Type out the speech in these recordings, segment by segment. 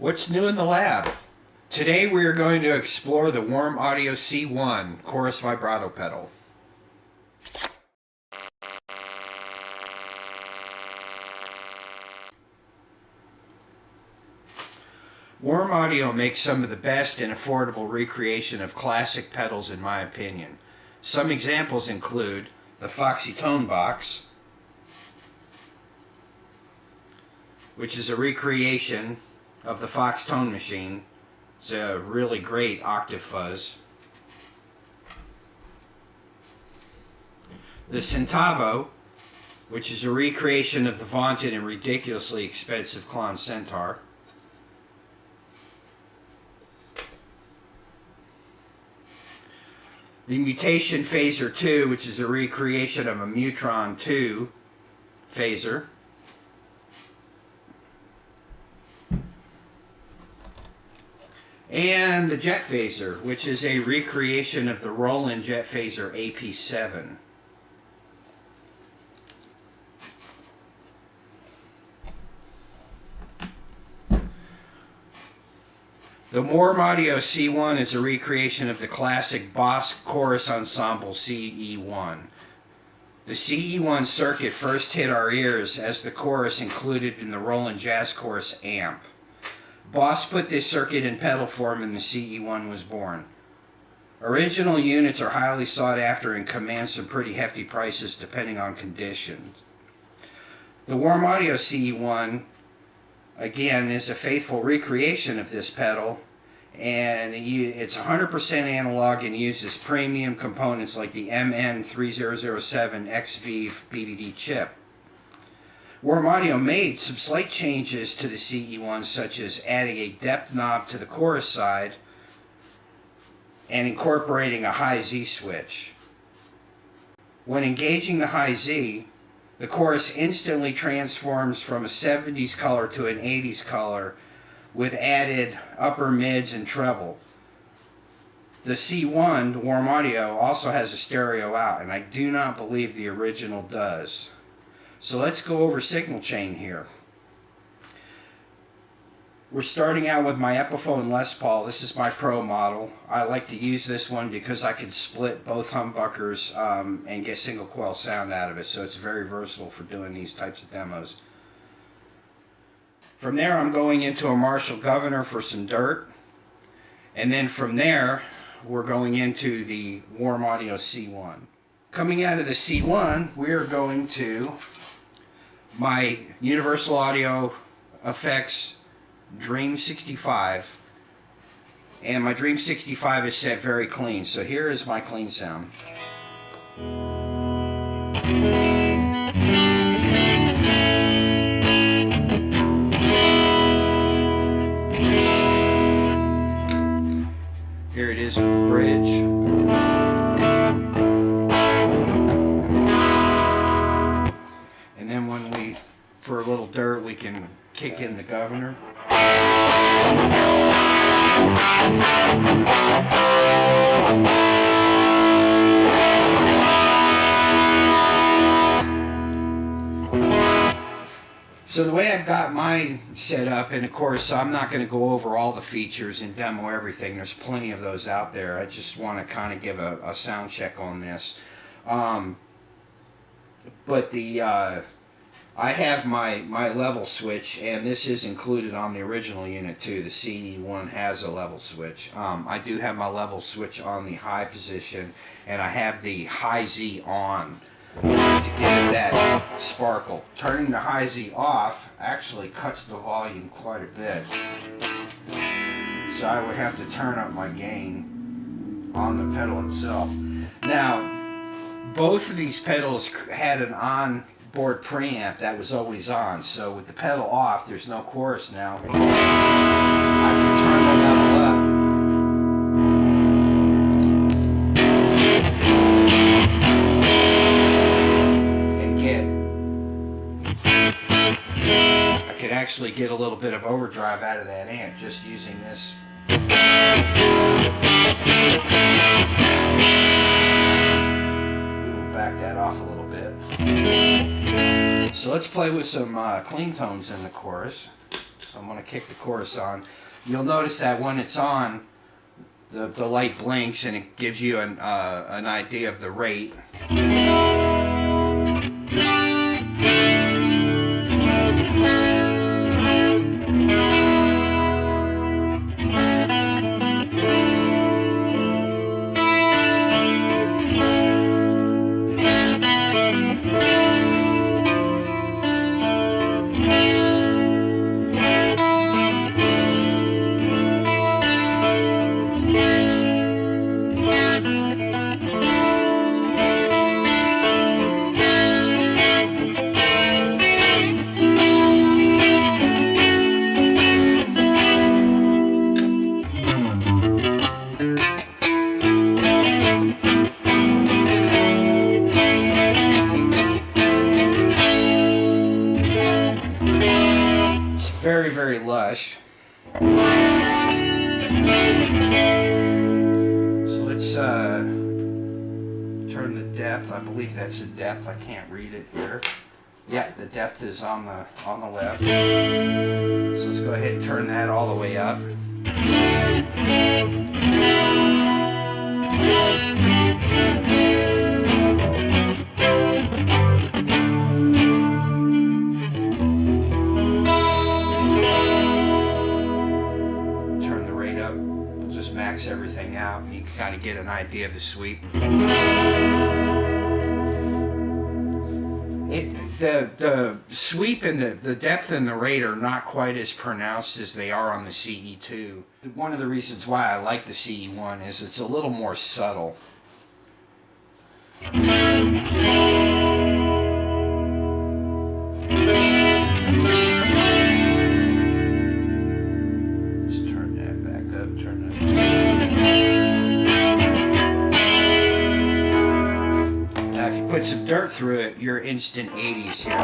What's new in the lab? Today we are going to explore the Warm Audio C1 Chorus Vibrato pedal. Warm Audio makes some of the best and affordable recreation of classic pedals in my opinion. Some examples include the Foxy Tone Box, which is a recreation of the Fox Tone Machine. It's a really great octave fuzz. The Centavo, which is a recreation of the vaunted and ridiculously expensive Klon Centaur. The Mutation Phaser 2, which is a recreation of a Mutron 2 phaser. And the Jet Phaser, which is a recreation of the Roland Jet Phaser AP7. The Warm Audio C1 is a recreation of the classic Boss Chorus Ensemble CE-1. The CE-1 circuit first hit our ears as the chorus included in the Roland Jazz Chorus amp. Boss put this circuit in pedal form and the CE-1 was born. Original units are highly sought after and command some pretty hefty prices depending on conditions. The Warm Audio CE-1, again, is a faithful recreation of this pedal, and it's 100% analog and uses premium components like the MN3007 XVive BBD chip. Warm Audio made some slight changes to the CE-1, such as adding a depth knob to the chorus side and incorporating a high Z switch. When engaging the high Z, the chorus instantly transforms from a 70s color to an 80s color with added upper mids and treble. The C1, Warm Audio, also has a stereo out, and I do not believe the original does. So let's go over signal chain here. We're starting out with my Epiphone Les Paul. This is my Pro model. I like to use this one because I can split both humbuckers and get single coil sound out of it. So it's very versatile for doing these types of demos. From there I'm going into a Marshall Guv'nor for some dirt. And then from there we're going into the Warm Audio C1. Coming out of the C1, we are going to my Universal Audio Effects Dream 65, and my Dream 65 is set very clean, so here is my clean sound. Here it is with the bridge. For a little dirt, we can kick in the Guv'nor. So the way I've got mine set up, and of course I'm not going to go over all the features and demo everything, there's plenty of those out there. I just want to kind of give a sound check on this. But I have my level switch, and this is included on the original unit too. The CE-1 has a level switch. I do have my level switch on the high position, and I have the high Z on to give it that sparkle. Turning the high Z off actually cuts the volume quite a bit. So I would have to turn up my gain on the pedal itself. Now, both of these pedals had an onboard preamp that was always on, so with the pedal off, there's no chorus now. I can turn the level up. And I could actually get a little bit of overdrive out of that amp just using this. We'll back that off a little bit. So let's play with some clean tones in the chorus. So I'm going to kick the chorus on. You'll notice that when it's on, the light blinks and it gives you an idea of the rate. Very, very lush. So let's turn the depth. I believe that's the depth. I can't read it here. Yeah, the depth is on the left. So let's go ahead and turn that all the way up. Max everything out, and you can kind of get an idea of the sweep. The sweep and the depth and the rate are not quite as pronounced as they are on the CE2. One of the reasons why I like the CE1 is it's a little more subtle. Put some dirt through it, you're instant 80s here.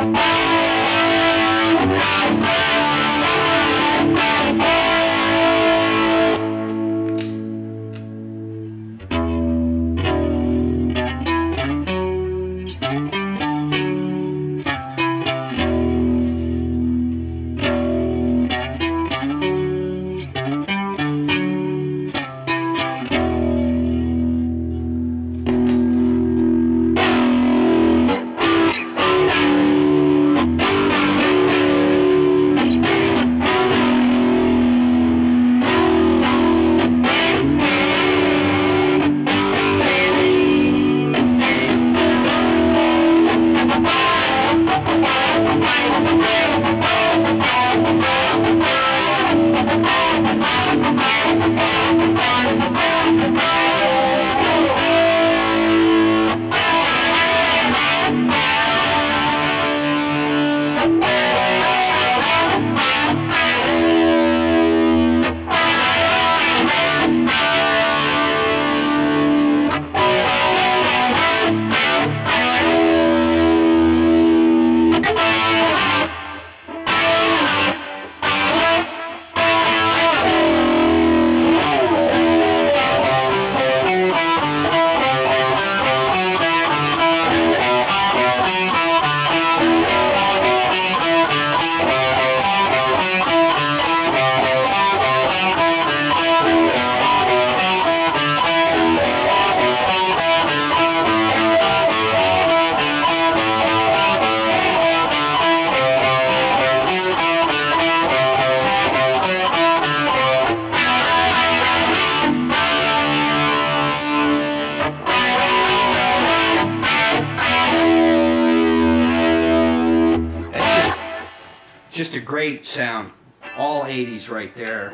Just a great sound, all 80s right there.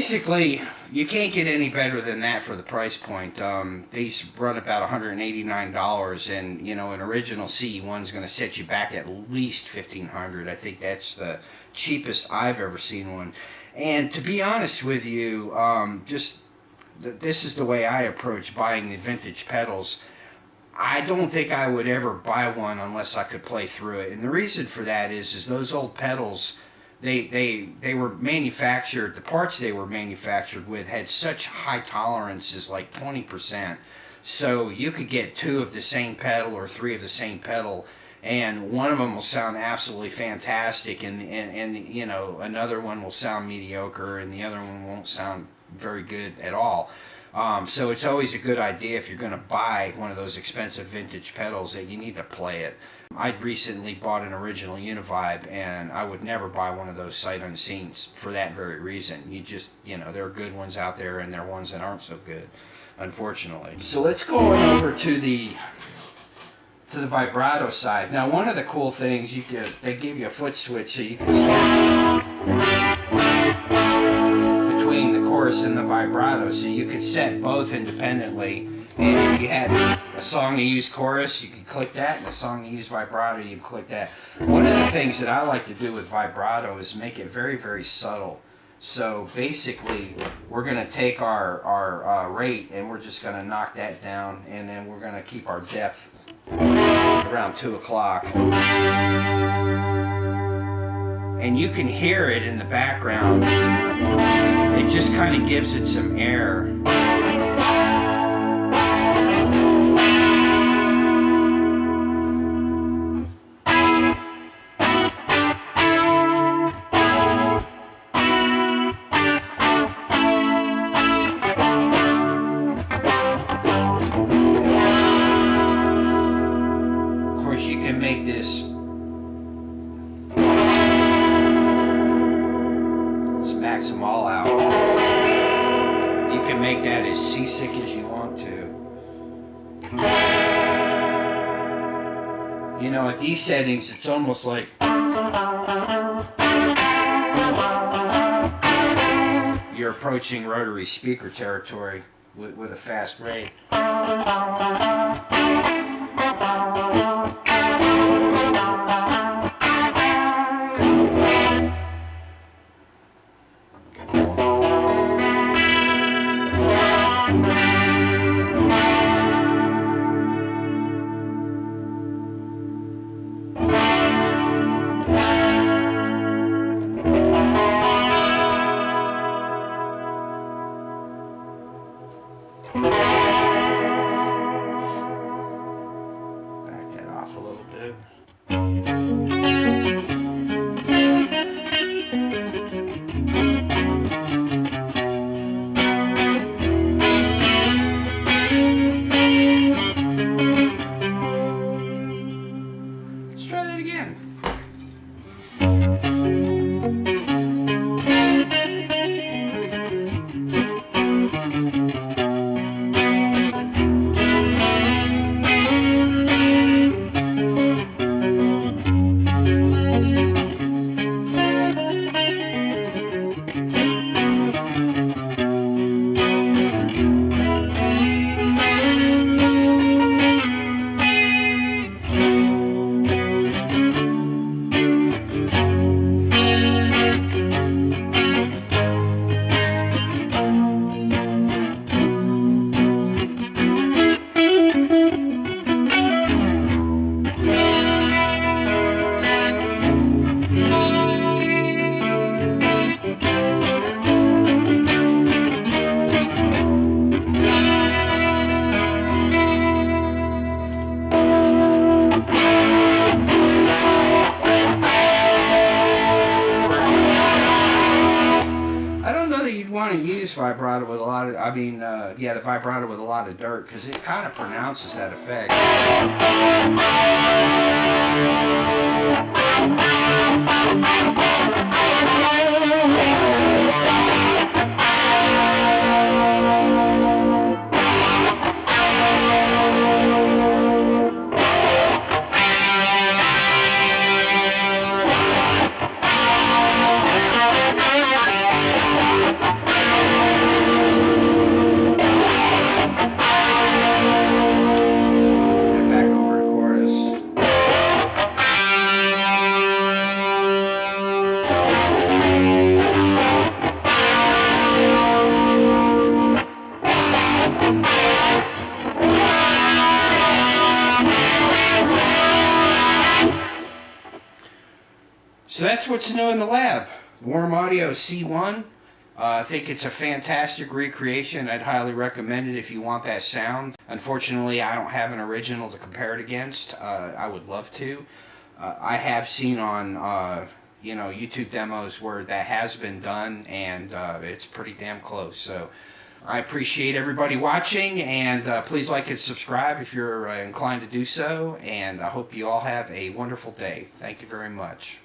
basically, you can't get any better than that for the price point. These run about $189, and you know, an original CE-1 is going to set you back at least $1,500. I think that's the cheapest I've ever seen one. And to be honest with you, this is the way I approach buying the vintage pedals. I don't think I would ever buy one unless I could play through it. And the reason for that is those old pedals, they were manufactured, the parts they were manufactured with had such high tolerances, like 20%. So you could get 2 of the same pedal or 3 of the same pedal, and one of them will sound absolutely fantastic, and you know, another one will sound mediocre, and the other one won't sound very good at all. So it's always a good idea, if you're going to buy one of those expensive vintage pedals, that you need to play it. I recently bought an original Univibe, and I would never buy one of those sight unseen for that very reason. You know, there are good ones out there, and there are ones that aren't so good, unfortunately. So let's go on over to the vibrato side. Now, one of the cool things, they give you a foot switch so you can switch between the chorus and the vibrato, so you could set both independently. And if you had a song to use chorus, you could click that, and a song to use vibrato, you can click that. One of the things that I like to do with vibrato is make it very, very subtle. So basically, we're going to take our rate, and we're just going to knock that down, and then we're going to keep our depth around 2 o'clock. And you can hear it in the background. It just kind of gives it some air. Make this let's max them all out. You can make that as seasick as you want to. You know, at these settings, it's almost like you're approaching rotary speaker territory with a fast rate. Back that off a little bit. Let's try that again. Want to use vibrato with a lot of, the vibrato with a lot of dirt, because it kind of pronounces that effect. that's what's new in the lab. Warm Audio C1. I think it's a fantastic recreation. I'd highly recommend it if you want that sound. Unfortunately, I don't have an original to compare it against. I would love to. I have seen on YouTube demos where that has been done, and it's pretty damn close. So I appreciate everybody watching, and please like and subscribe if you're inclined to do so. And I hope you all have a wonderful day. Thank you very much.